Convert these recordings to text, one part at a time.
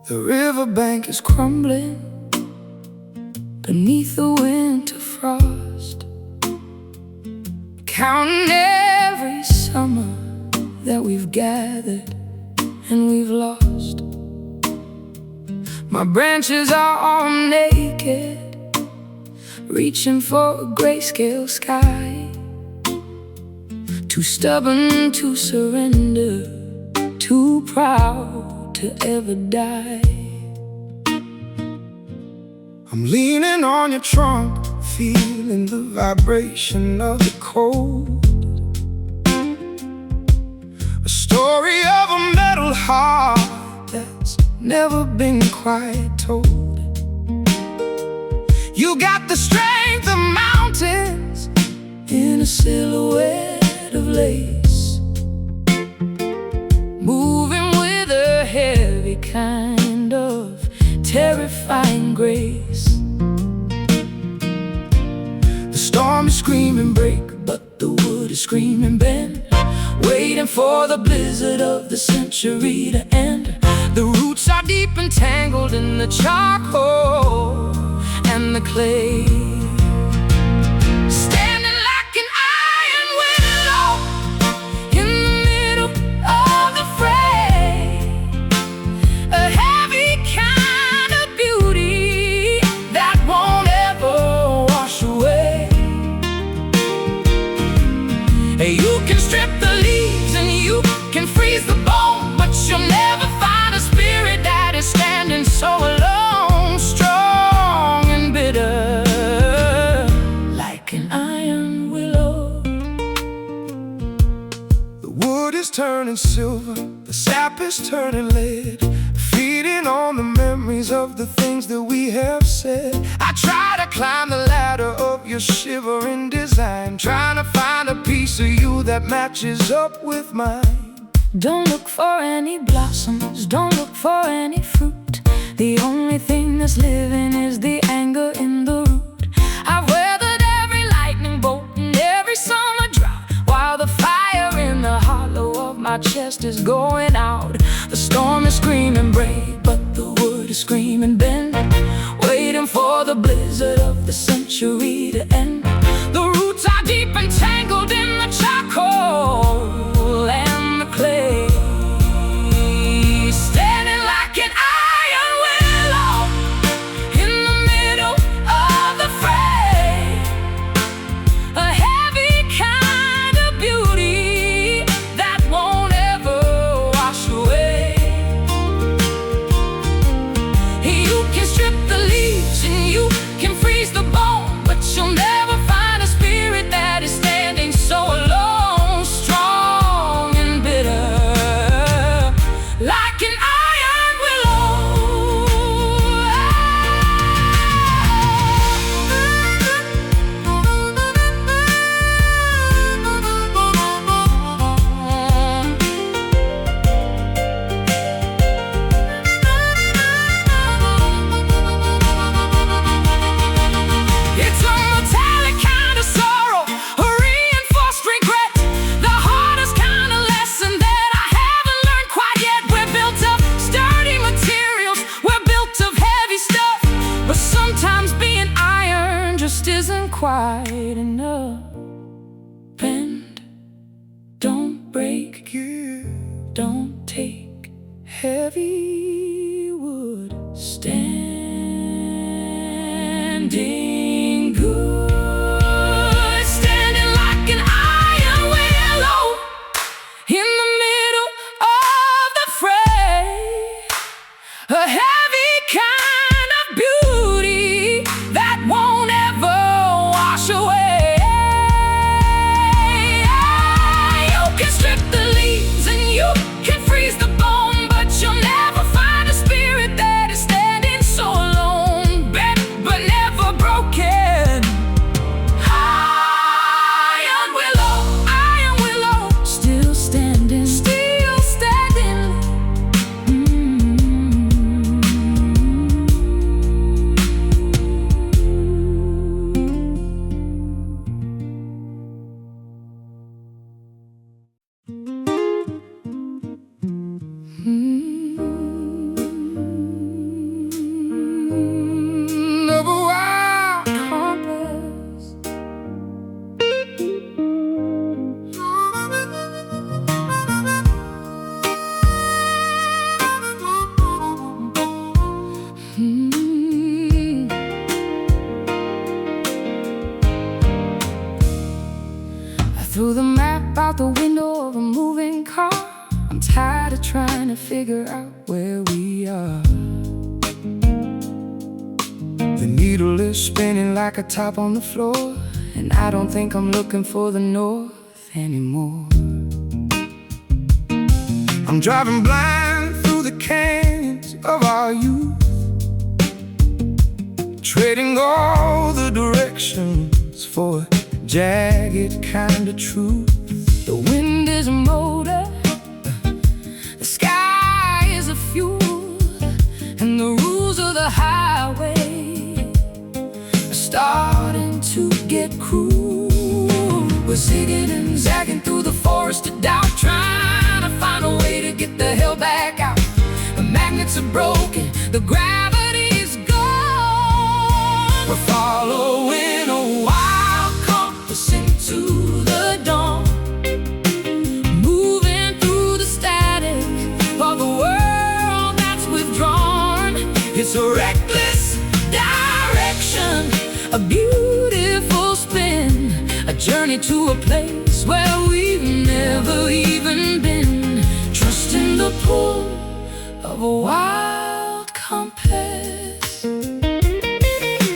The riverbank is crumbling beneath the winter frost, counting every summer that we've gathered and we've lost. My branches are all naked, reaching for a grayscale sky, too stubborn to surrender, too proud to ever die. I'm leaning on your trunk, feeling the vibration of the cold. A story of a metal heart that's never been quite told. You got the strength of mountains in a silhouette of lace, moving with a heavy kind of terrifying grace. The storm is screaming break, but the wood is screaming bend, waiting for the blizzard of the century to end. The roots are deep entangled in the charcoal and the clay, standing like an iron willow in the middle of the fray. A heavy kind of beauty that won't ever wash away. You can strip the leaves and you can freeze the bone, but you'll never find a spirit that is standing so alone, strong and bitter, like an iron willow. The wood is turning silver, the sap is turning lead, feeding on the memories of the things that we have said. I try to climb the ladder of your shivering design, trying to find a piece of you that matches up with mine. Don't look for any blossoms, don't look for any fruit. The only thing that's living is the anger in the root. I've weathered every lightning bolt and every summer drought, while the fire in the hollow of my chest is going out. The storm is screaming break, but the wood is screaming bend, waiting for the blizzard of the century to end. The roots are deep entangled in the charcoal and the clay, standing like an iron willow in the middle of the fray. A heavy kind of beauty that won't ever wash away. You can strip the leaves and you can freeze the bone, but you'll never find a spirit that is standing so alone, strong and bitter, like an iron willow. It's a metallic kind of sorrow, a reinforced regret, the hardest kind of lesson that I haven't learned quite yet. We're built of sturdy materials, we're built of heavy stuff, but sometimes being iron just isn't quite enough. Bend, don't break, don't take heavy wood, standing good, standing like an iron willow in the middle of the fray. A heavy kind of beauty that won't ever wash away. You can strip the leaves and you can are trying to figure out where we are. The needle is spinning like a top on the floor, and I don't think I'm looking for the north anymore. I'm driving blind through the canyons of our youth, trading all the directions for a jagged kind of truth. The wind is a motor, the sky is a fuel, and the rules of the highway are starting to get cruel. We're zigging and zagging through the forest of doubt, trying to find a way to get the hell back out. The magnets are broken, the gravity's gone. We're following a wild compass into the dawn, moving through the static of a world that's withdrawn. It's a reckless direction, a beautiful spin, a journey to a place where we've never even been. Trusting the pull of a wild compass.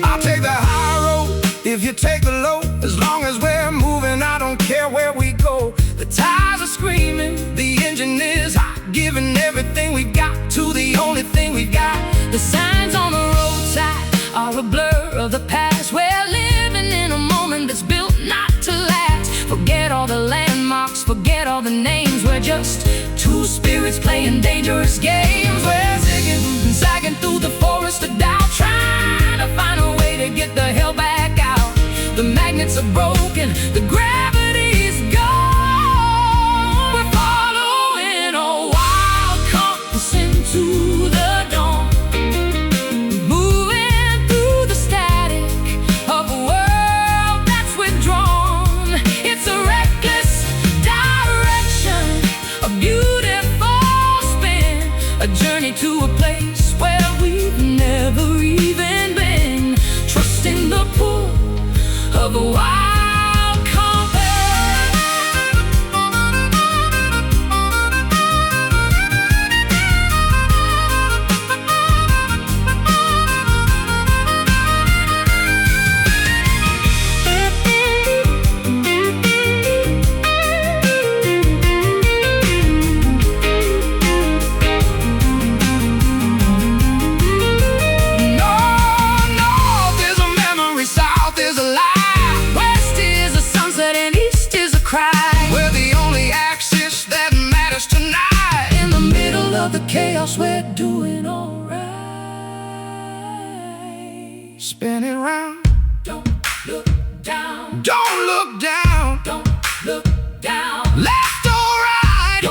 I'll take the high road if you take the low. As long as we're moving, I don't care where we go. The tires are screaming, the engine is hot, giving everything we've got to the only thing we've got. The signs on the roadside are a blur of the past. We're living in a moment that's built not to last. Forget all the landmarks, forget all the names. We're just two spirits playing dangerous games. We're zigging and zagging through the forest of doubt, trying to find a way to get the hell back out. The magnets are broken, the gravity's gone. We're following a wild compass into the dawn, moving through the static of a world that's withdrawn. It's a reckless direction, a beautiful spin, a journey to a place where we've never even been. Trusting the pull of a wild compass. The chaos, we're doing alright. Spinning round, don't look down, don't look down, don't look down. Left or right,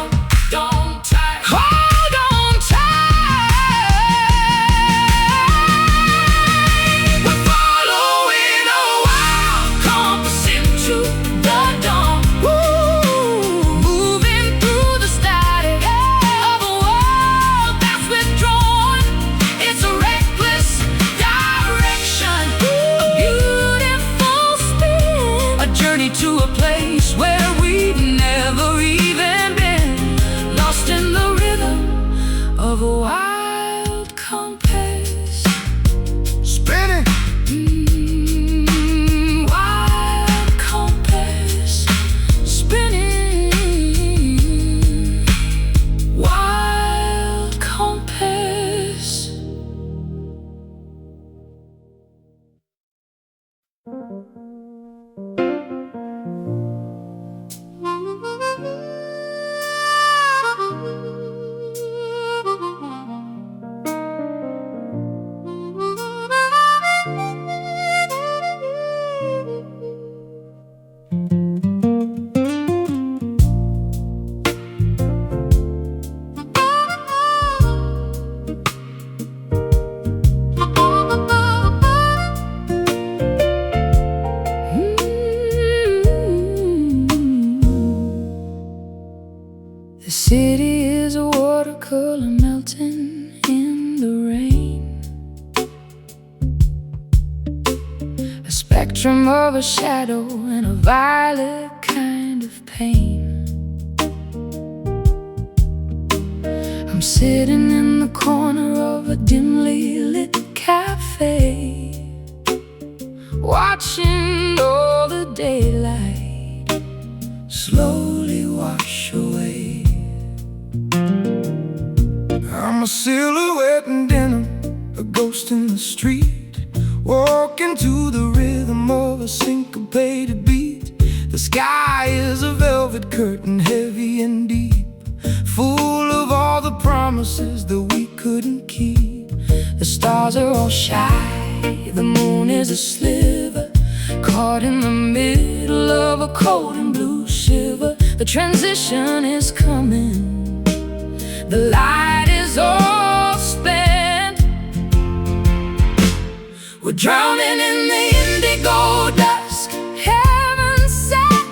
don't tight, hold on tight. We're following a wild compass into the dawn, moving through the static of a world that's withdrawn. It's a reckless direction, a beautiful spin, a journey to a place where we've never even been. Lost in the rhythm of a wild compass. Spinning, wild compass. Spinning, wild compass. The city is a watercolor melting in the rain, a spectrum of a shadow and a violet kind of pain. I'm sitting in the corner of a dimly lit cafe, watching all the daylight slowly wash away. I'm a silhouette in denim, a ghost in the street, walking to the rhythm of a syncopated beat. The sky is a velvet curtain, heavy and deep, full of all the promises that we couldn't keep. The stars are all shy, the moon is a sliver, caught in the middle of a cold and blue shiver. The transition is coming, the light is all spent. We're drowning in the indigo dusk, heaven set,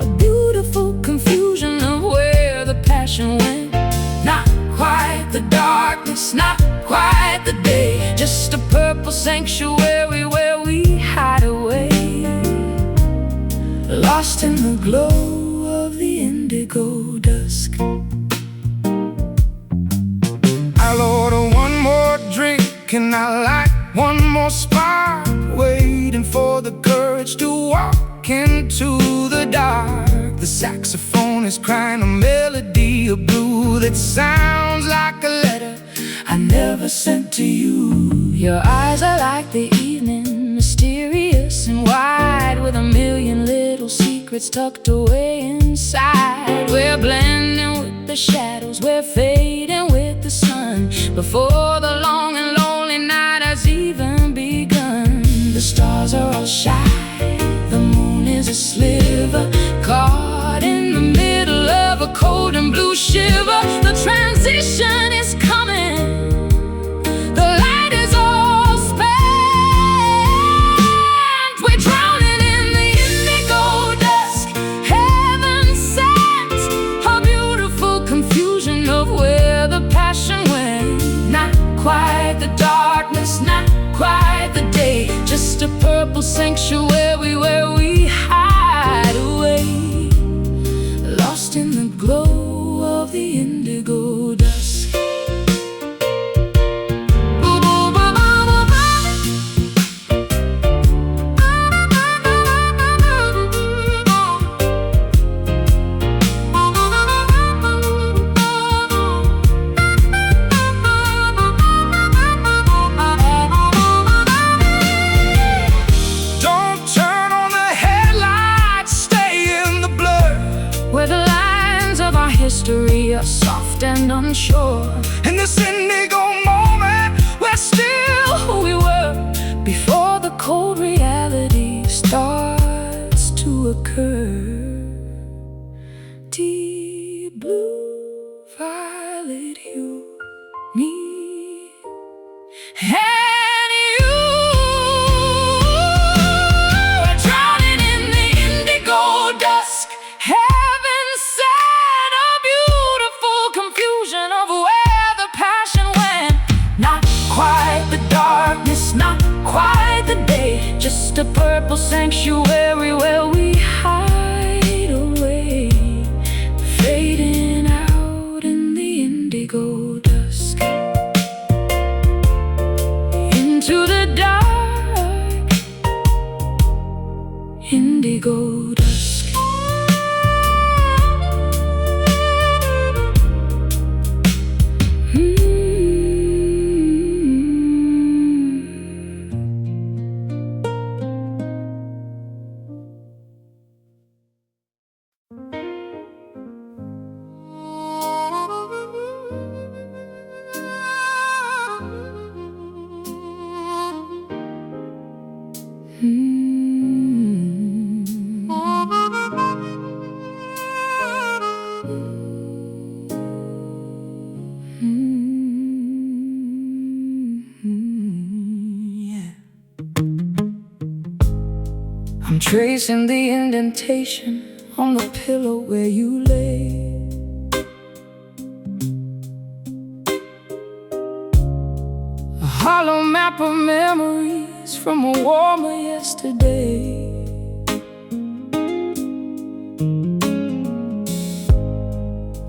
a beautiful confusion of where the passion went. Not quite the darkness, not quite the day, just a purple sanctuary where we hide away, lost in the glow of the indigo dusk. I'll order one more drink and I'll light one more spark, waiting for the courage to walk into the dark. The saxophone is crying a melody of blue that sounds like a letter I never sent to you. Your eyes are like the evening, mysterious and wide, with a million little secrets tucked away inside. We're blending with the shadows, we're fading with the sun, before the long and lonely night has even begun. The stars are all shy, the moon is a sliver, caught in the middle of a cold and blue shiver. The transition is coming, the light is all spent. We're drowning in the indigo dusk, heaven sent, a beautiful confusion of where the passion went. Not quite the darkness, not quite the day, just a purple sanctuary where we hide away, lost in the glow of the indigo dusk. History are soft and unsure. In this indigo moment, we're still who we were, before the cold reality starts to occur. Deep blue, violet hue, me and you. We're drowning in the indigo dusk, heaven sent, a beautiful confusion of where the passion went. Not quite the darkness, not quite the day, just a purple sanctuary where we hide away, fading out in the indigo dusk, into the dark, indigo dusk. I'm tracing the indentation on the pillow where you lay, a hollow map of memories from a warmer yesterday.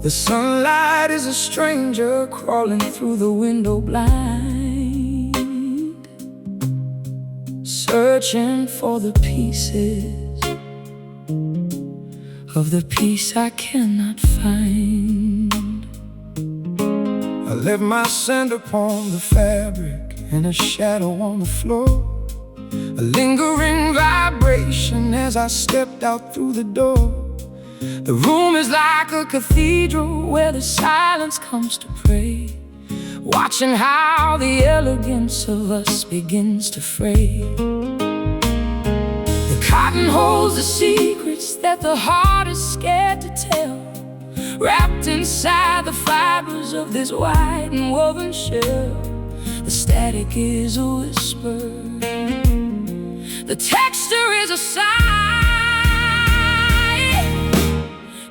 The sunlight is a stranger crawling through the window blind, searching for the pieces of the peace I cannot find. I left my scent upon the fabric and a shadow on the floor, a lingering vibration as I stepped out through the door. The room is like a cathedral where the silence comes to pray, watching how the elegance of us begins to fray. The cotton holds the secrets that the heart is scared to tell, wrapped inside the fibers of this white and woven shell. The static is a whisper, the texture is a sigh.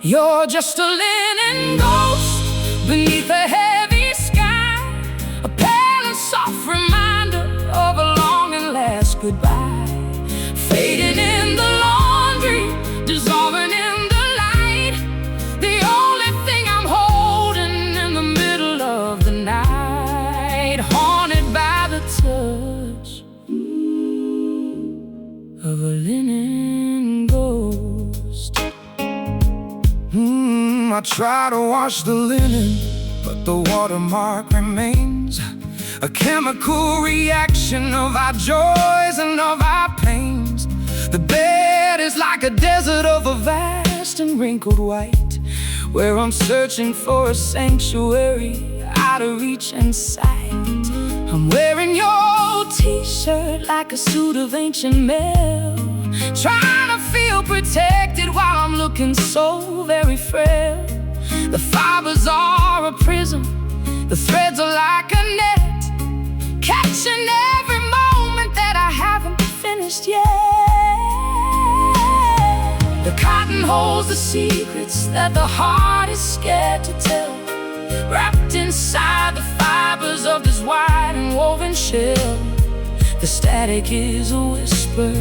You're just a linen ghost beneath a heavy sky, a pale and soft reminder of a long and last goodbye, fading in the laundry, dissolving in the light. The only thing I'm holding in the middle of the night, haunted by the touch of a linen ghost. I try to wash the linen, but the watermark remains, a chemical reaction of our joys and of our pains. The bed is like a desert of a vast and wrinkled white, where I'm searching for a sanctuary out of reach and sight. I'm wearing your old t-shirt like a suit of ancient mail, trying to feel protected while I'm looking so very frail. The fibers are a prism, the threads are like a net, catching every moment that I haven't finished yet. The cotton holds the secrets that the heart is scared to tell, wrapped inside the fibers of this white and woven shell. The static is a whisper,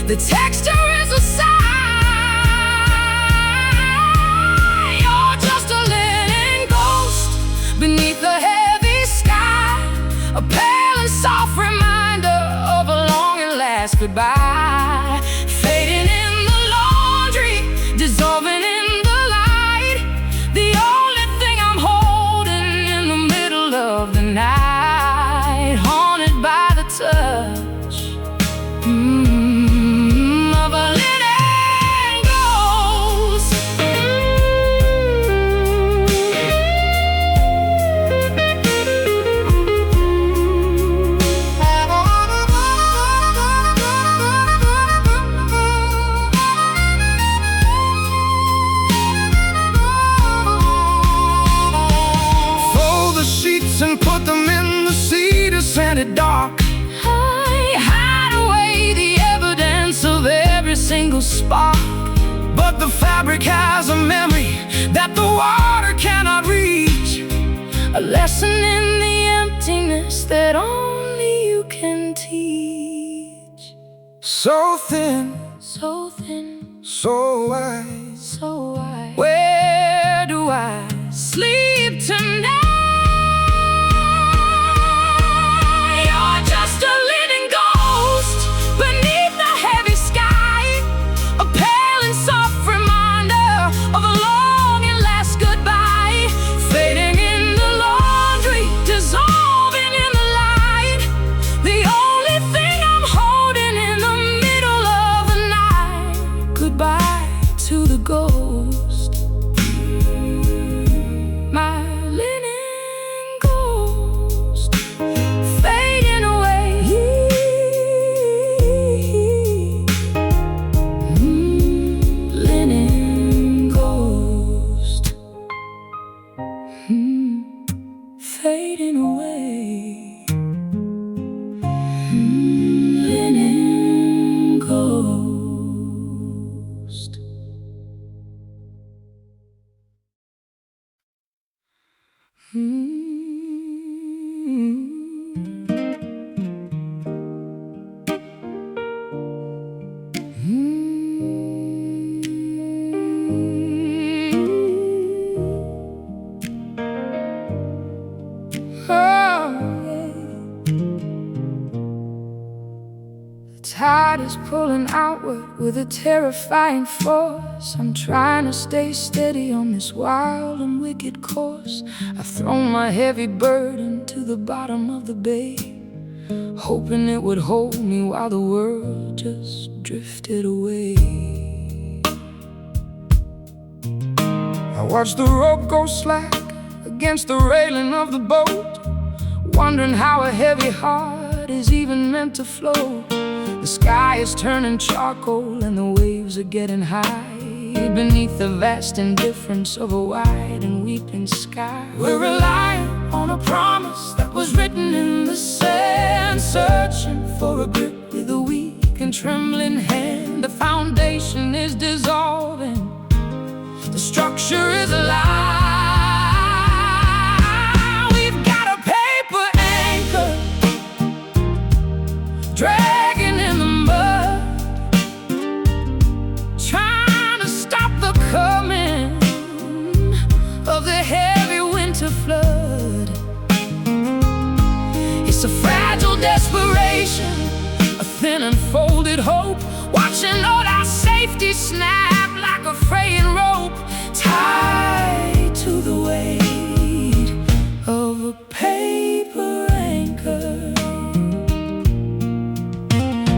the texture is a sigh. You're just a linen ghost beneath a heavy sky, a pale and soft reminder of a long and last goodbye, fading in the laundry, dissolving in the light. The only thing I'm holding in the middle of the night, haunted by the touch of a linen ghost. Fold the sheets and put them in the cedar scented dark. Hide away the evidence of every single spark, but the fabric has a memory that the water cannot reach, a lesson in the emptiness that only you can teach. So thin, so thin, so wide, so wide. Where do I sleep tonight? You're just a linen ghost beneath the heavy sky, a pale and soft reminder of a long and last goodbye, fading in the laundry, dissolving in the light. The only thing I'm holding in the middle of the night, goodbye to the ghost, my linen ghost, fading away. Linen ghost, fading away. Linen ghost. is pulling outward with a terrifying force. I'm trying to stay steady on this wild and wicked course. I've thrown my heavy burden to the bottom of the bay, hoping it would hold me while the world just drifted away. I watched the rope go slack against the railing of the boat, wondering how a heavy heart is even meant to float. The sky is turning charcoal and the waves are getting high beneath the vast indifference of a wide and weeping sky. We're relying on a promise that was written in the sand, searching for a grip with a weak and trembling hand. The foundation is dissolving, the structure is a lie. We've got a paper anchor dragging in the mud, trying to stop the coming of the heavy winter flood. It's a fragile desperation, a thin unfolded hope, watching all our safety snap like a fraying rope, tied to the weight of a paper anchor.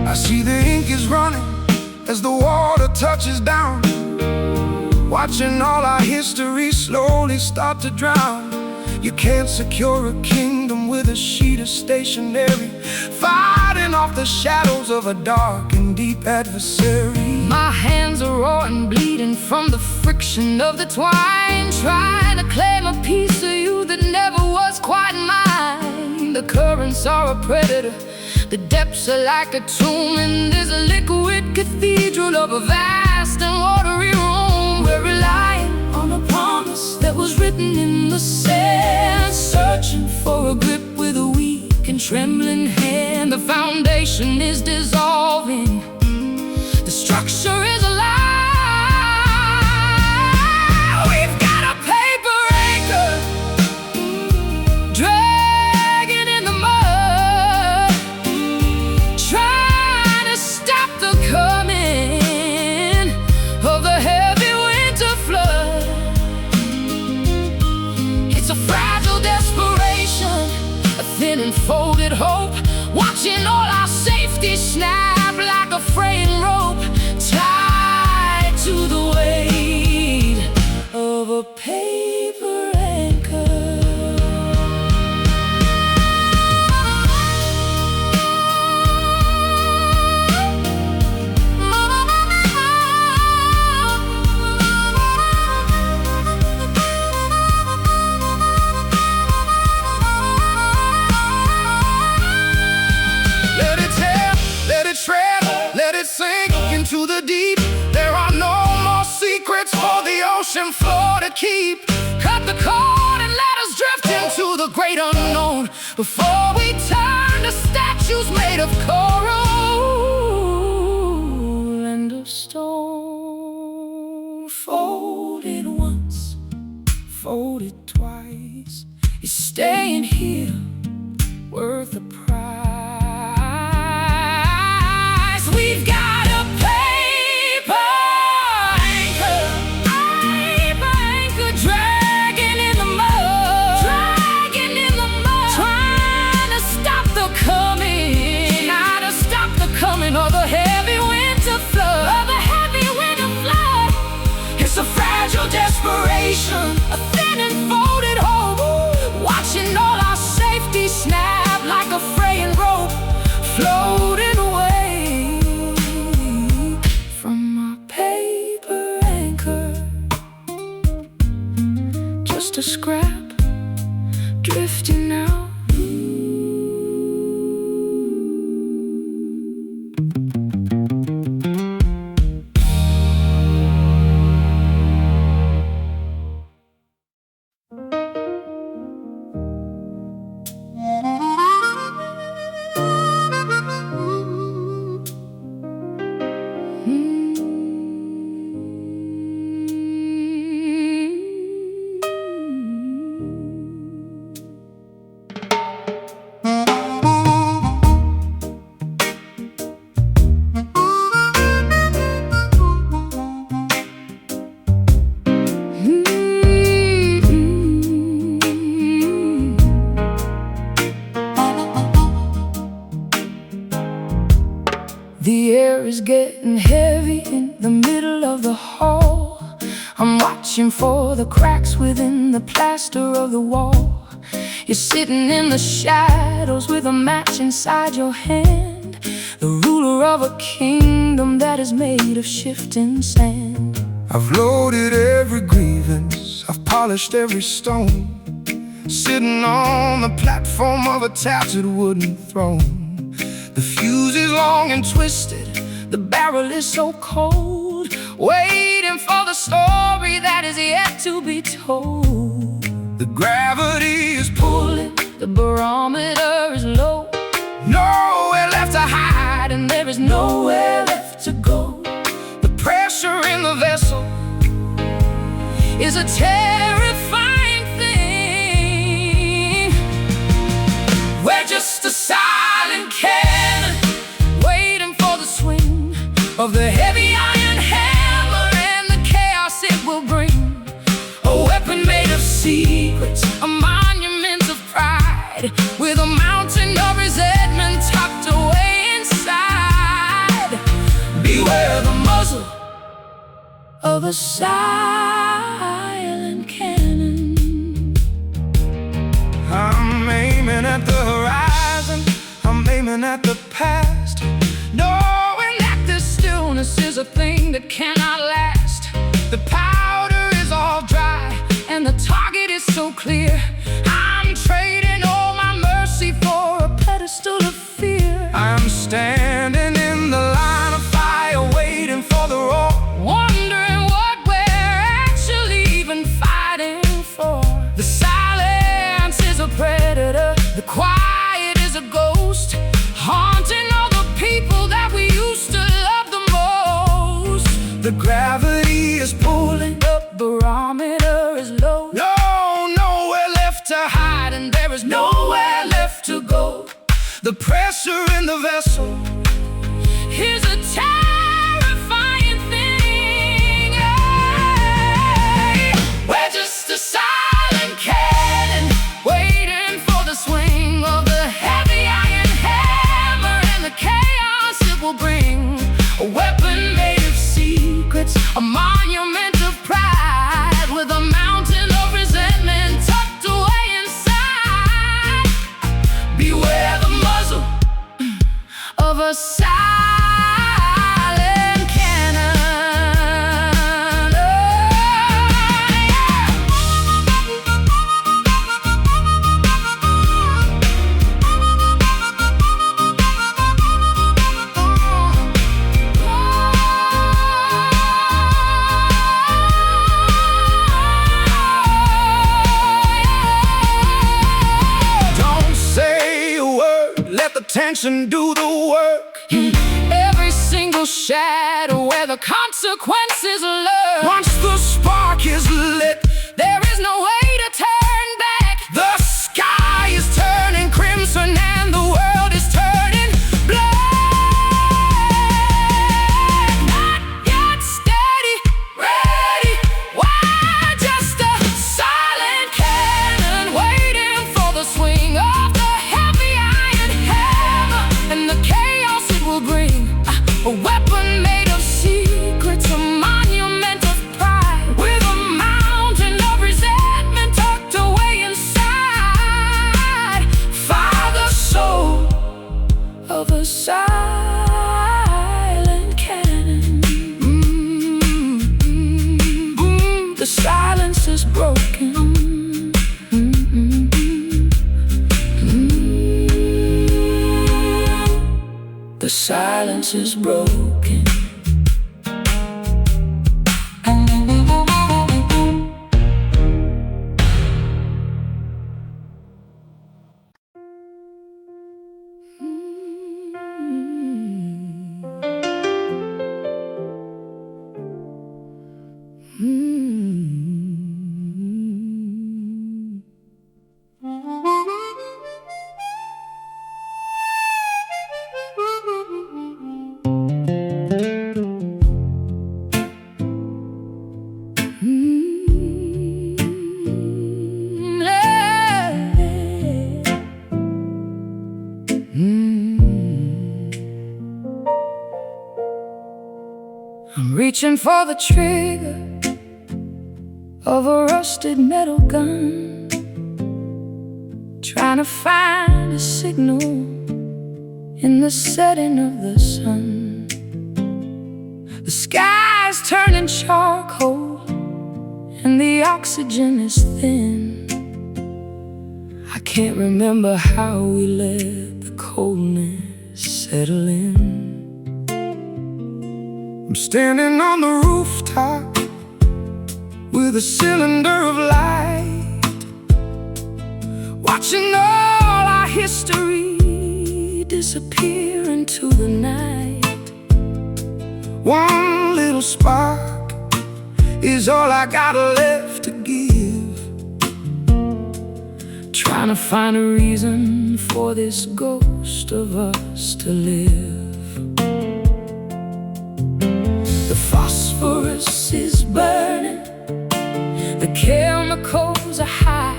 I see the ink is running as the water touches down, watching all our history slowly start to drown. You can't secure a kingdom with a sheet of stationery, fighting off the shadows of a dark and deep adversary. My hands are raw and bleeding from the friction of the twine, trying to claim a piece of you that never was quite mine. The currents are a predator, the depths are like a tomb, and there's a liquid cathedral of a vast and watery room. We're relying on a promise that was written in the sand, searching for a grip with a weak and trembling hand. The foundation is dissolving, the structure is a lie. We've got a paper anchor dragging in the mud, trying to stop the coming of the heavy winter flood. It's a fragile desperation, a thin and folded hope, watching all our safety snap like a fraying rope, tied to the weight of a paper anchor. Let it tear, let it shred, let it sink into the deep. There are no more secrets for the ocean floor to keep. Cut the cord and let us drift into the great unknown before we turn to statues made of coral and of stone. Folded once, folded twice, is staying here worth a price? We've got a paper anchor dragging in the mud, trying to stop the coming, of the heavy winter flood, It's a fragile desperation, a thin and folded hope, watching all our safety snap like a fraying rope, floating away from our paper anchor. Just a scrap drifting out. in the plaster of the wall. You're sitting in the shadows with a match inside your hand, the ruler of a kingdom that is made of shifting sand. I've loaded every grievance, I've polished every stone, sitting on the platform of a tattooed wooden throne. The fuse is long and twisted, the barrel is so cold, waiting for the story that is yet to be told. The gravity is pulling, The barometer is low, nowhere left to hide, and there is nowhere left to go. the pressure in the vessel Is a terrifying thing. We're just a silent cannon, Waiting for the swing of the heavy iron hammer, and the chaos it will bring. a weapon made of secrets, A monument of pride, with a mountain of resentment tucked away inside. beware the muzzle. Of a silent cannon. I'm aiming at the horizon, I'm aiming at the past, Knowing that this stillness is a thing that cannot last. the powder is all dry, And the target is so clear. I'm trading all my mercy for a pedestal of fear. I'm standing in the line of fire, waiting for the roar, Wondering what we're actually even fighting for. the Silence is a predator, the quiet is a ghost, haunting all the people that we used to love the most. the gravity is pulling, The barometer is low, nowhere left to hide, and there is nowhere left to go. the pressure in the vessel Here's a terrifying thing. we're just a silent cannon, Waiting for the swing of the heavy iron hammer, and the chaos it will bring. a weapon made of secrets, A monument of pride, with a mountain of resentment tucked away inside. beware the muzzle. Of a silent cannon. Don't say a word, let the tension do the work. Every single shadow where the consequences lurk. Once the spark is lit, There is no way to turn back. the sky is turning crimson and the world is turning black. Not yet steady, ready. Why just a silent cannon, waiting for the swing of the heavy iron hammer, and the chaos it will bring. A weapon made of secrets, a monument of pride, with a mountain of resentment tucked away inside. Fire the soul Of a silent cannon. The silence is broken. The silence is broken. I'm reaching for the trigger of a rusted metal gun, trying to find a signal in the setting of the sun. The sky's turning charcoal and the oxygen is thin. I can't remember how we let the coldness settle in. I'm standing on the rooftop with a cylinder of light, watching all our history disappear into the night. One little spark is all I got left to give, trying to find a reason for this ghost of us to live. The phosphorus is burning, the chemicals are high,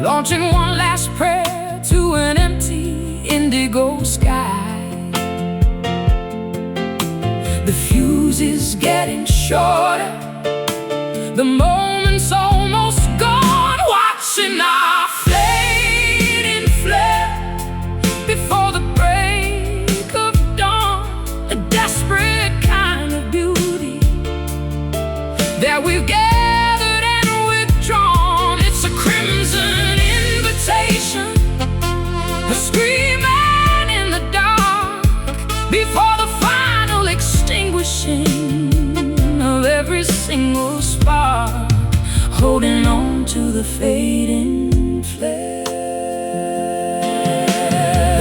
launching one last prayer to an empty indigo sky. The fuse is getting shorter, the moment's almost gone, watching our fading flare before the break of dawn. A desperate kind of beauty that we've gathered and withdrawn. It's a crimson invitation, a screaming in the dark before the final extinguishing of every single spark, holding on to the fading flare.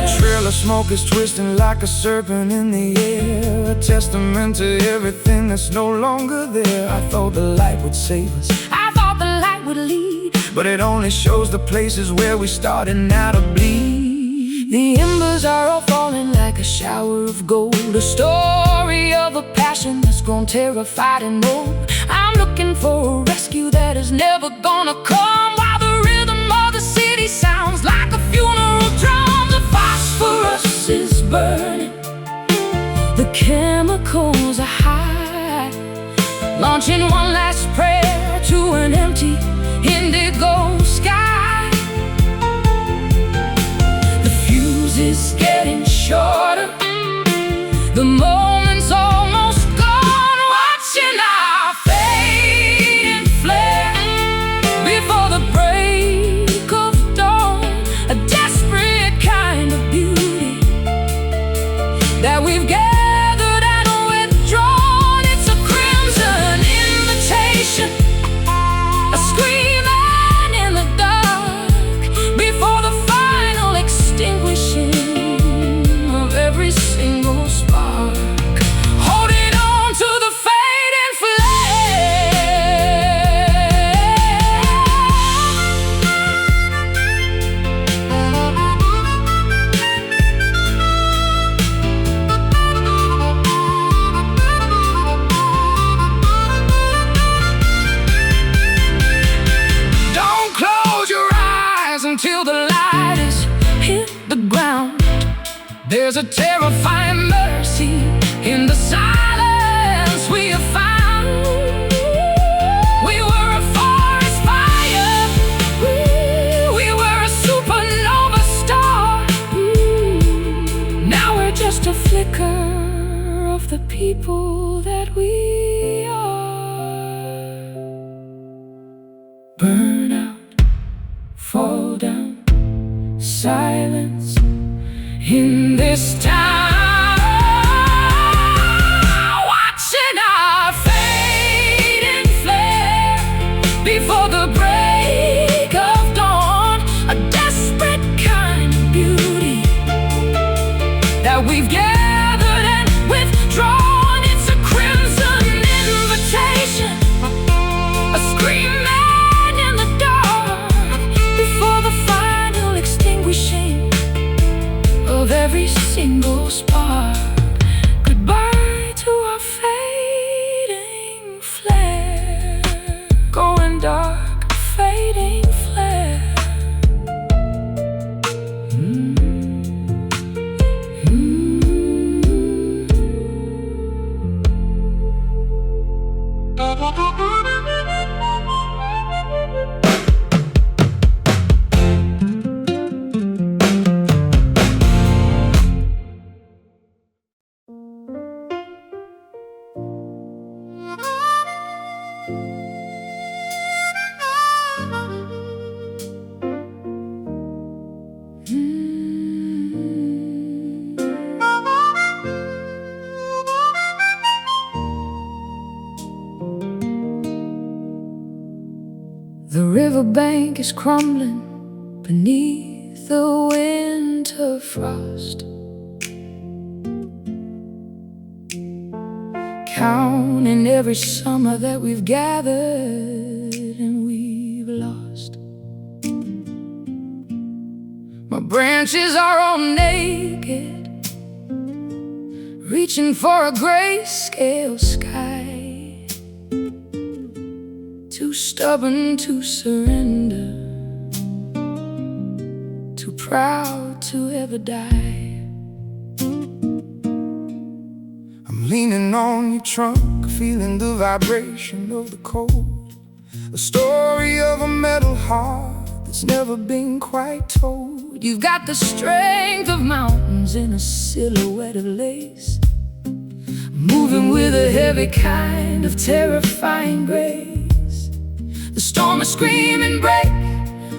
the trail of smoke is twisting like a serpent in the air, a testament to everything that's no longer there. I thought the light would save us, I thought the light would lead, but it only shows the places where we started now to bleed. the embers are all falling like a shower of gold, a story of a passion that's grown terrified and old. I'm looking for a rescue that is never gonna come, while the rhythm of the city sounds like a funeral drum. The phosphorus is burning, the chemicals are high, launching one last prayer to an empty indigo sky. The fuse is getting shorter, the moment's almost gone, watching our fading flare before the break of dawn. A desperate kind of beauty that we've gathered and withdrawn. It's a crimson invitation, a screaming in the dark before the final extinguishing of every single spark, holding on to the fading flare. Don't close your eyes Until the light is hit the ground, there's a terrifying mercy in the silence we have found. We were a forest fire, we were a supernova star. Now we're just a flicker of the people that we are. Burn out, fall down, silence in this town, watching our fading flare before the break of dawn. A desperate kind of beauty that we've gathered and withdrawn. It's a crimson invitation, a screaming in the dark before the final extinguishing of every single riverbank is crumbling beneath the winter frost. Counting every summer that we've gathered and we've lost. My branches are all naked, reaching for a grayscale sky. Too stubborn to surrender, too proud to ever die. I'm leaning on your trunk, feeling the vibration of the cold. A story of a metal heart that's never been quite told. You've got the strength of mountains in a silhouette of lace, moving with a heavy kind of terrifying grace. The storm is screaming break,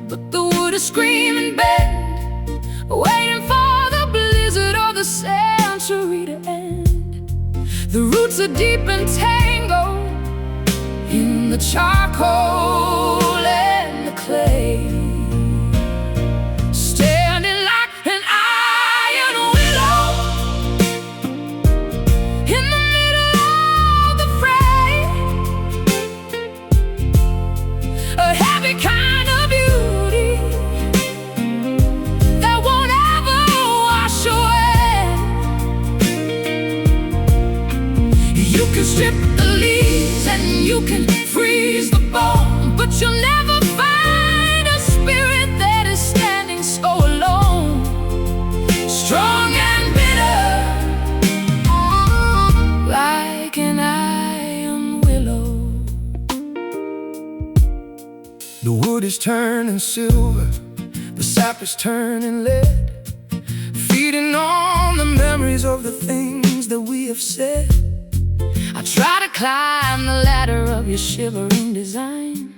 but the wood is screaming bend, waiting for the blizzard of the century to end. The roots are deep and tangled in the charcoal and the clay, standing like an iron willow in the middle of the fray. A heavy kind of beauty that won't ever wash away. You can strip the leaves and you can freeze the bone, but you'll never find a spirit that is standing so alone, strong and bitter, like an iron willow. The wood is turning silver, the sap is turning lead, feeding on the memories of the things that we have said. I try to climb the ladder of your shivering design,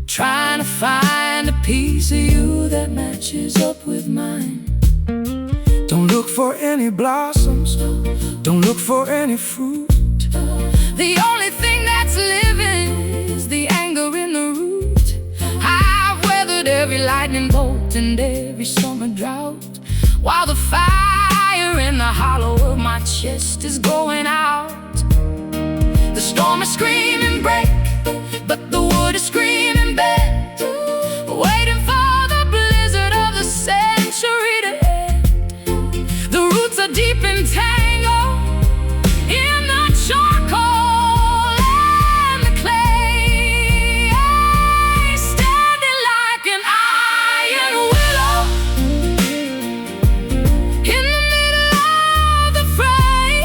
trying to find a piece of you that matches up with mine. Don't look for any blossoms, don't look for any fruit. The only thing that's living is the anger in the root. I've weathered every lightning bolt and every summer drought, while the fire in the hollow of my chest is going out. The storm is screaming break, but the wood is screaming bend, waiting for the blizzard of the century to end. The roots are deep and tangled in the charcoal and the clay, standing like an iron willow in the middle of the fray.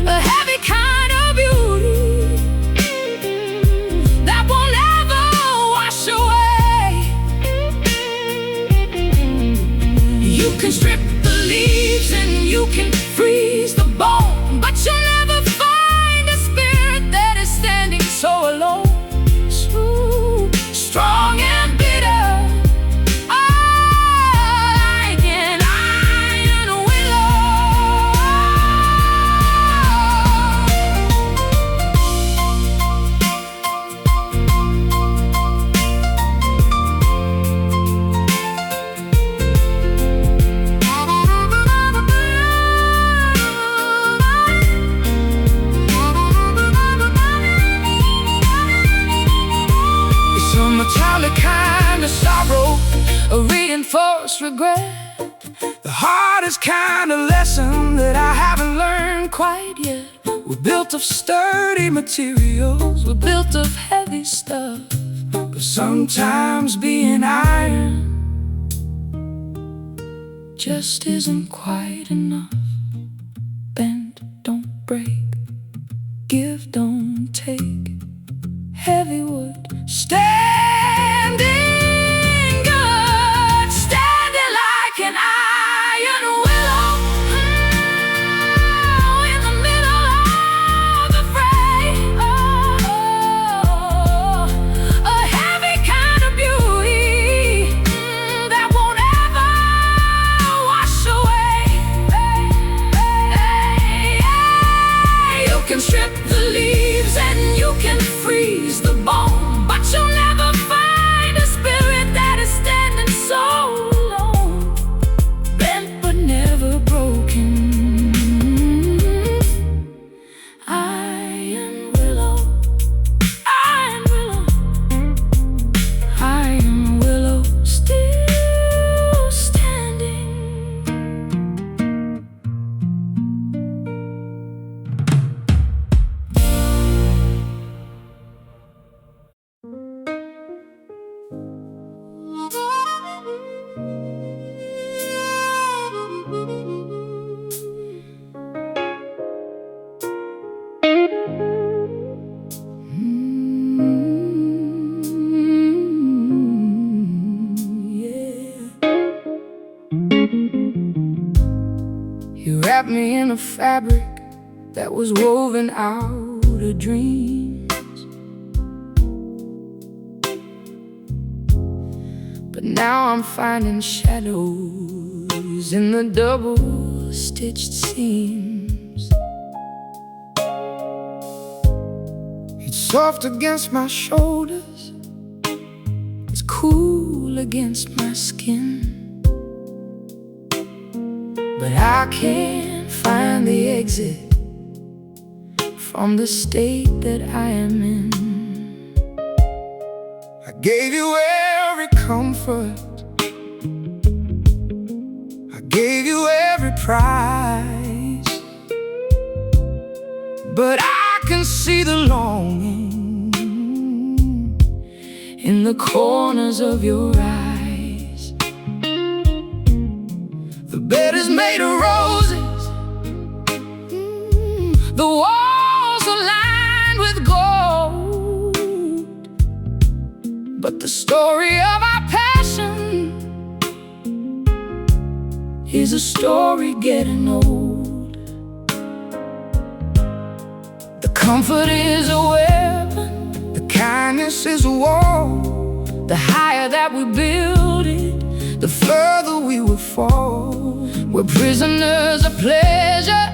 A heavy kind of beauty that won't ever wash away. You can strip the leaves and you can freeze the bone, but you'll never find a spirit that is standing so alone, so strong and bitter, like an iron willow. It's a metallic kind of sorrow, A reinforced regret, the hardest kind of lesson that I haven't learned quite yet. We're built of sturdy materials, We're built of heavy stuff, but sometimes being iron just isn't quite enough. Bend, don't break, give, don't take. Heavy wood, standing good, standing like an iron willow in the middle of the fray. A heavy kind of beauty that won't ever wash away. You can strip the leaves and you can freeze the bone, wrapped me in a fabric that was woven out of dreams. But now I'm finding shadows in the double-stitched seams. It's soft against my shoulders, it's cool against my skin. But I can't find the exit from the state that I am in. I gave you every comfort, I gave you every prize, but I can see the longing in the corners of your eyes. The bed is made of roses, the walls are lined with gold, but the story of our passion is a story getting old. The comfort is a weapon, the kindness is a wall. The higher that we build it, the further we will fall. We're prisoners of pleasure,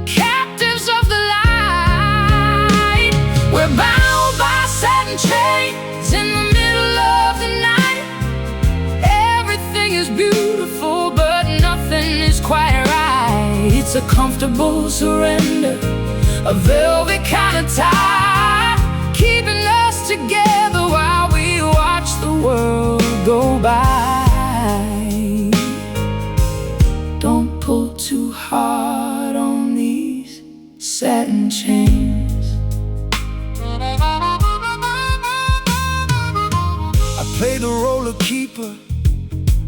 captives of the light. We're bound by satin chains in the middle of the night. Everything is beautiful, but nothing is quite right. It's a comfortable surrender, a velvet kind of tie, keeping us together while we watch the world go by. Don't pull too hard on these satin chains. I played the role of keeper,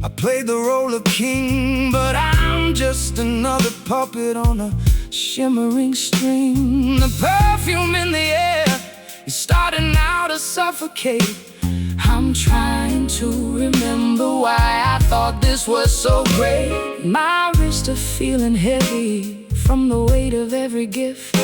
I played the role of king, but I'm just another puppet on a shimmering string. The perfume in the air is starting now to suffocate. I'm trying to remember why I thought this was so great. My wrists are feeling heavy from the weight of every gift,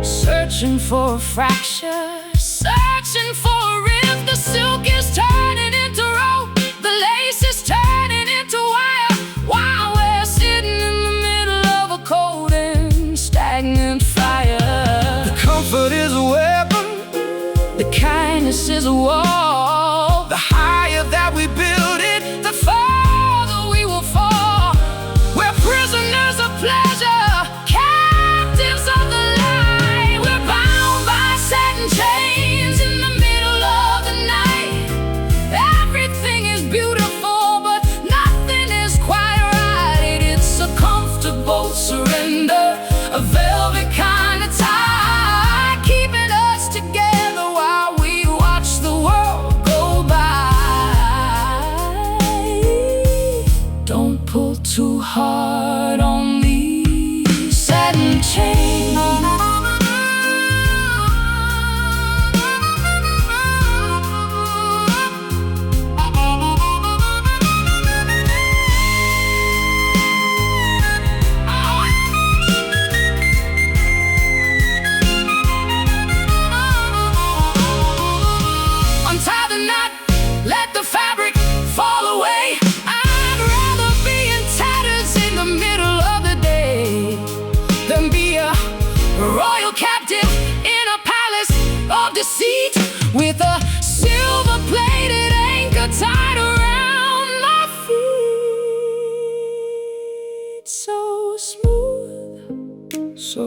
searching for a fracture, searching for a rift. The silk is turning into rope, the lace is turning into wire, while we're sitting in the middle of a cold and stagnant fire. The comfort is a weapon, the kindness is a wall. The higher that we build it, the farther we will fall. We're prisoners of pleasure, captives of the light. We're bound by satin chains in the middle of the night. Everything is beautiful, but nothing is quite right. It's a comfortable surrender, a velvet kind of tie, keeping us together while we watch the world go by. Don't pull too hard on these satin chains. Untie the knot, let the fabric fall away. I'd rather be in tatters in the middle of the day than be a royal captive in a palace of deceit, with a silver-plated anchor tied around my feet. So smooth, so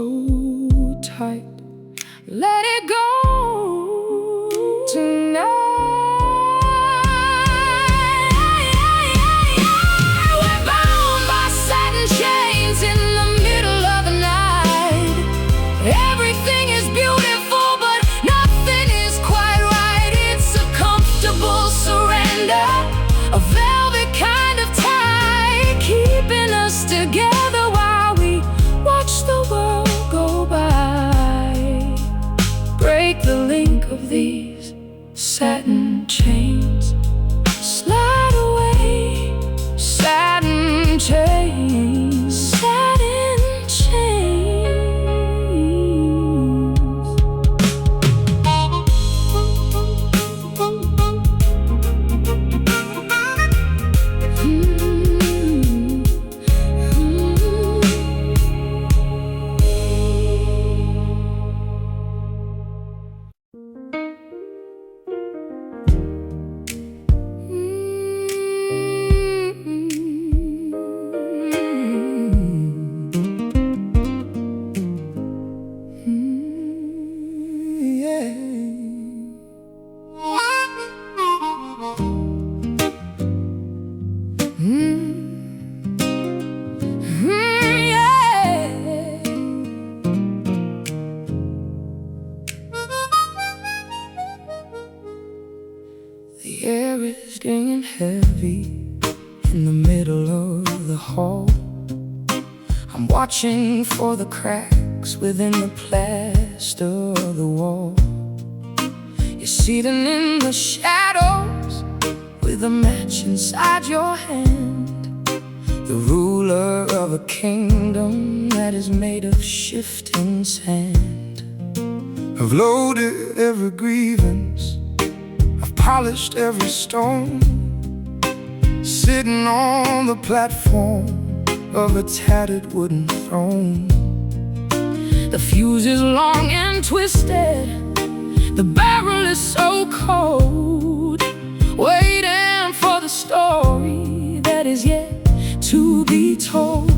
tight, let it go tonight. We're bound by satin chains in the middle of the night. Everything is beautiful, but nothing is quite right. It's a comfortable surrender, a velvet kind of tie, keeping us together while we watch the world go by. Break the link of these satin chains, slide away, satin chains, satin chair is dinging heavy in the middle of the hall. I'm watching for the cracks within the plaster of the wall. You're sitting in the shadows with a match inside your hand, the ruler of a kingdom that is made of shifting sand. I've loaded every grievance, I've polished every stone, sitting on the platform of a tattered wooden throne. The fuse is long and twisted, the barrel is so cold, waiting for the story that is yet to be told.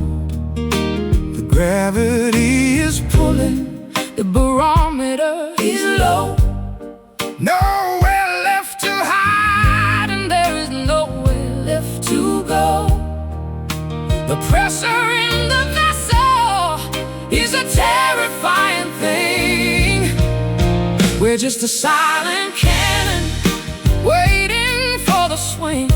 The gravity is pulling, the barometer is low. Nowhere left to hide, and there is nowhere left to go. The pressure in the vessel is a terrifying thing. We're just a silent cannon waiting for the swing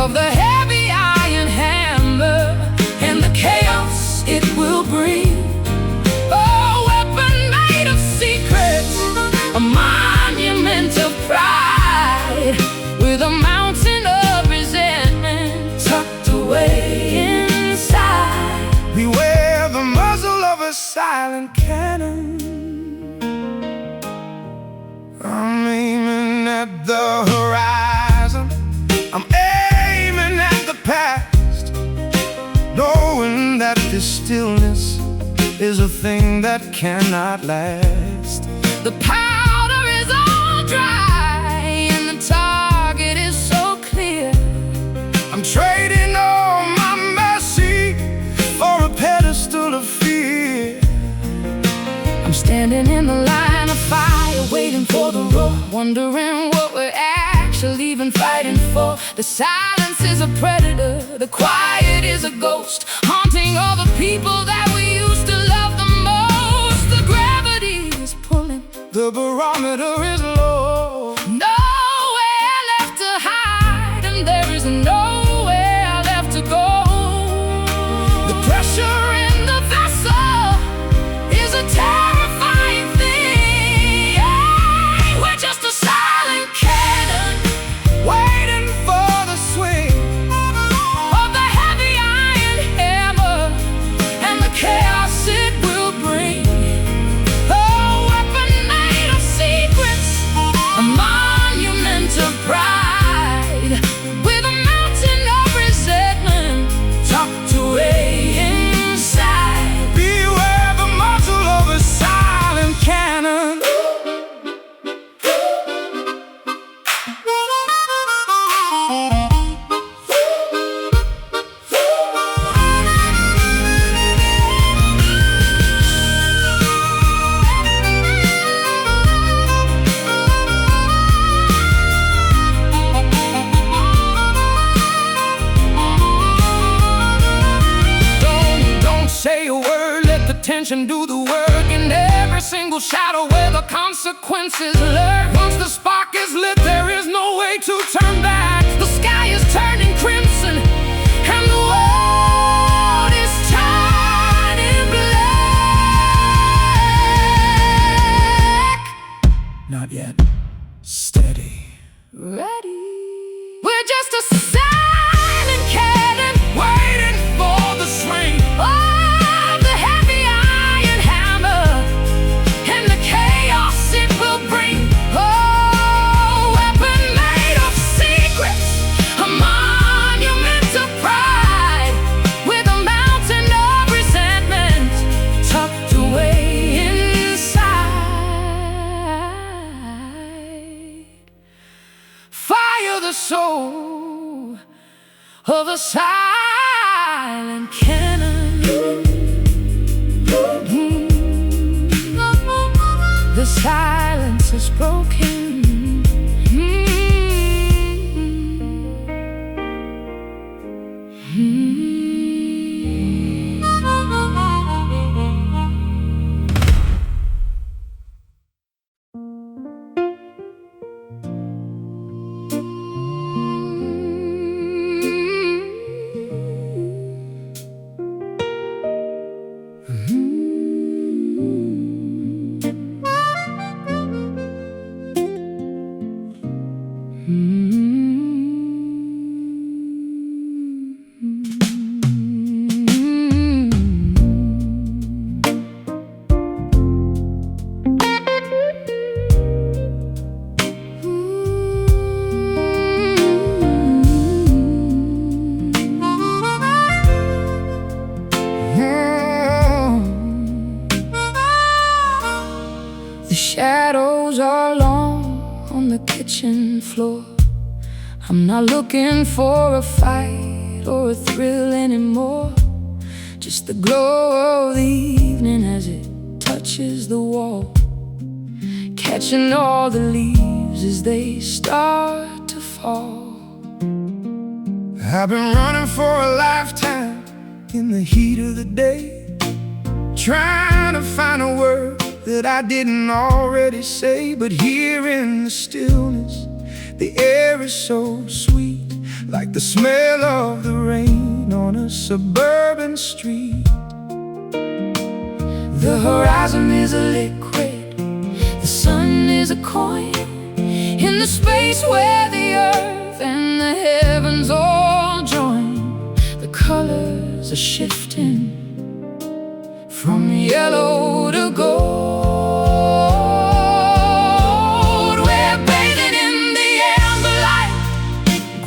of the heavy iron hammer and the chaos it will bring. A weapon made of secrets, a monument of pride, with a mountain of resentment tucked away inside. Beware the muzzle of a silent cannon. I'm aiming at the horizon, I'm aiming at the past, knowing that this stillness is a thing that cannot last. The powder is all dry and the target is so clear. I'm trading all my mercy for a pedestal of fear. I'm standing in the line of fire, waiting for the roar, wondering what we're actually even fighting for. The silence is a predator, the quiet is a ghost, haunting all the people that we used to love the most. The gravity is pulling, the barometer is low. Nowhere left to hide, and there is nowhere left to go. The pressure in the vessel is a terrifying thing. We're just a silent cannon waiting for the swing of the heavy iron hammer and the chaos it will bring. A weapon made of secrets, a monument of pride, with a mountain of resentment tucked away inside. Beware the muzzle of a silent cannon. Don't say a word, let the tension do the work. In every single shadow where the consequences lurk, once the spark is lit, there is no way to turn back. The sky is turning crimson and the world is turning black. Not yet. Steady. Ready. We're just a silent cannon waiting for the swing of the heavy iron hammer and the chaos it will bring. Oh, weapon made of secrets, a monument of pride, with a mountain of resentment tucked away inside. Fire the soul of a silent cannon. The silence is broken. The shadows are long on the kitchen floor. I'm not looking for a fight or a thrill anymore. Just the glow of the evening as it touches the wall, catching all the leaves as they start to fall. I've been running for a lifetime in the heat of the day, trying to find a word that I didn't already say. But here in the stillness, the air is so sweet, like the smell of the rain on a suburban street. The horizon is a liquid, the sun is a coin, in the space where the earth and the heavens all join. The colors are shifting from yellow to gold. We're bathing in the amber light,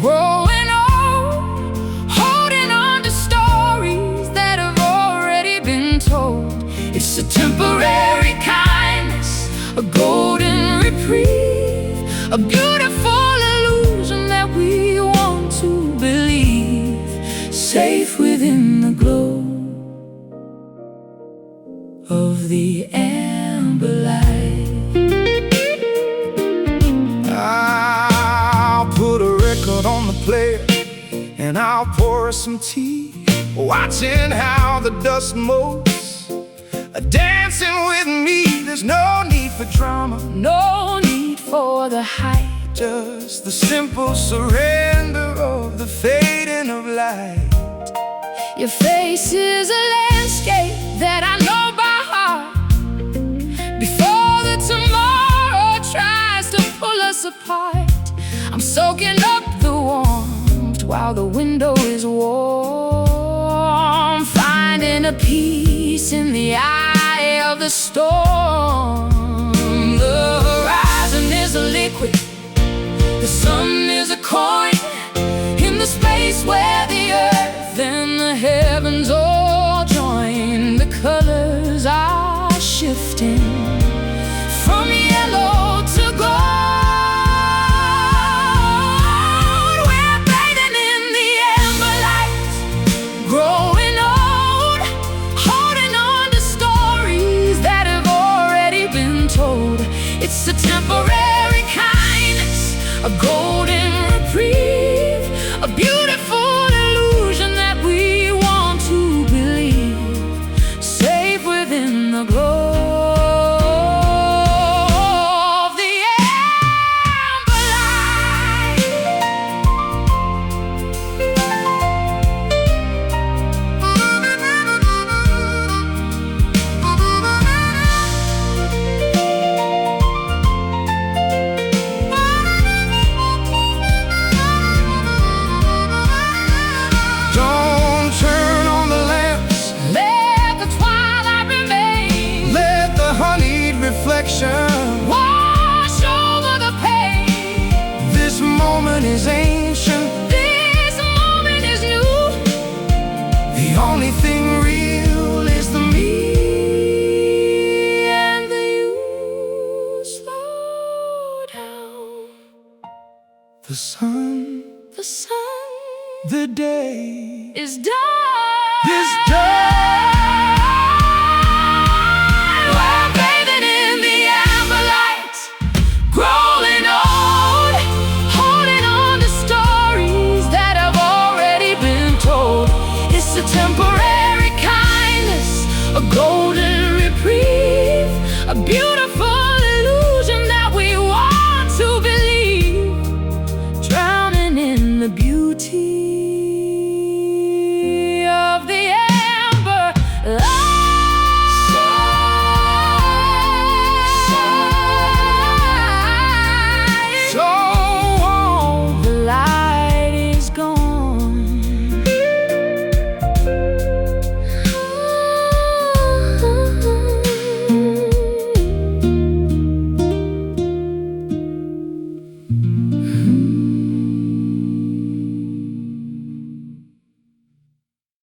growing old, holding on to stories that have already been told. It's a temporary kindness, a golden reprieve, a beautiful illusion that we want to believe, safe within the glow of the amber light. I'll put a record on the player and I'll pour some tea, watching how the dust moves, dancing with me. There's no need for drama, No need for the hype, just the simple surrender of the fading of light. your face is a landscape that I know by heart. Before the tomorrow tries to pull us apart, I'm soaking up the warmth while the window is warm, finding a peace in the eye of the storm. The horizon is a liquid, the sun is a coin, in the space where the earth and the heavens all join. The colors are shifting from yellow to gold. We're bathing in the amber light, growing old, holding on to stories that have already been told. It's a temporary kindness, a golden reprieve, a beautiful illusion that we want to believe, safe within the glow of the amber light. Don't turn on the lamps, Let the twilight remain, let the honeyed reflection. wash over the pain. This moment is ancient, This moment is new. the only thing real is the me. And the you slow down. The sun, The sun the day is done. is done.